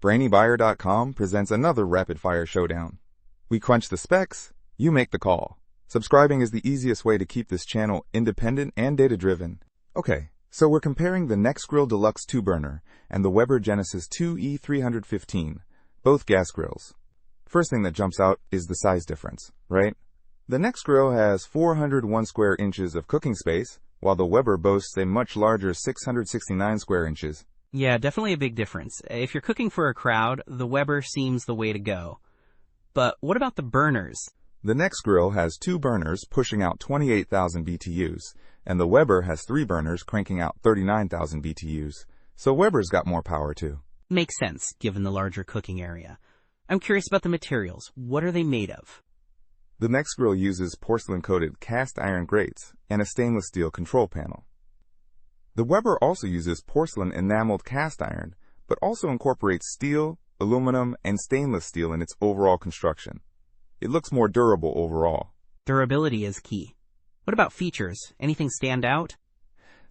BrainyBuyer.com presents another rapid-fire showdown. We crunch the specs, you make the call. Subscribing is the easiest way to keep this channel independent and data-driven. Okay, so we're comparing the Nexgrill Deluxe 2-burner and the Weber Genesis 2 E-315, both gas grills. First thing that jumps out is the size difference, right? The Nexgrill has 401 square inches of cooking space, while the Weber boasts a much larger 669 square inches. Yeah, definitely a big difference. If you're cooking for a crowd, the Weber seems the way to go. But what about the burners? The Nexgrill has 2 burners pushing out 28,000 BTUs, and the Weber has 3 burners cranking out 39,000 BTUs. So Weber's got more power too. Makes sense, given the larger cooking area. I'm curious about the materials. What are they made of? The Nexgrill uses porcelain-coated cast iron grates and a stainless steel control panel. The Weber also uses porcelain enameled cast iron, but also incorporates steel, aluminum, and stainless steel in its overall construction. It looks more durable overall. Durability is key. What about features? Anything stand out?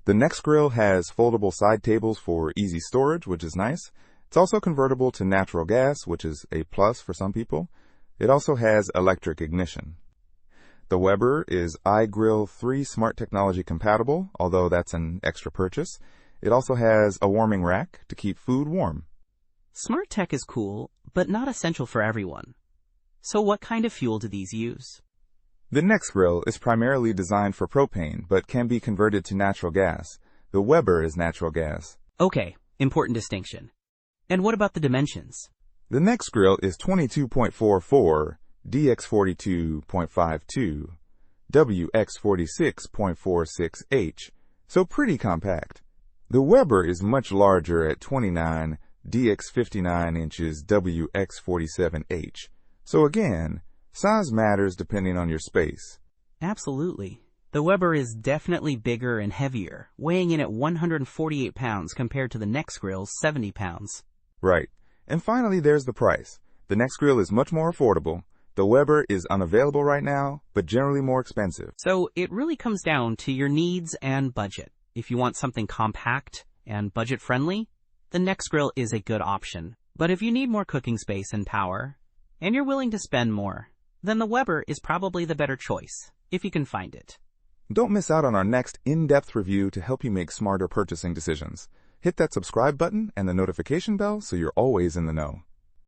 The Nexgrill has foldable side tables for easy storage, which is nice. It's also convertible to natural gas, which is a plus for some people. It also has electric ignition. The Weber is iGrill 3 smart technology compatible, although that's an extra purchase. It also has a warming rack to keep food warm. Smart tech is cool, but not essential for everyone. So what kind of fuel do these use? The Nexgrill is primarily designed for propane, but can be converted to natural gas. The Weber is natural gas. Okay, important distinction. And what about the dimensions? The Nexgrill is 22.44, DX42.52, WX46.46H, so pretty compact. The Weber is much larger at 29, DX59 inches, WX47H. So again, size matters depending on your space. Absolutely. The Weber is definitely bigger and heavier, weighing in at 148 pounds compared to the Nexgrill's 70 pounds. Right. And finally, there's the price. The Nexgrill is much more affordable. The Weber is unavailable right now, but generally more expensive. So it really comes down to your needs and budget. If you want something compact and budget-friendly, the Nexgrill is a good option. But if you need more cooking space and power, and you're willing to spend more, then the Weber is probably the better choice, if you can find it. Don't miss out on our next in-depth review to help you make smarter purchasing decisions. Hit that subscribe button and the notification bell so you're always in the know.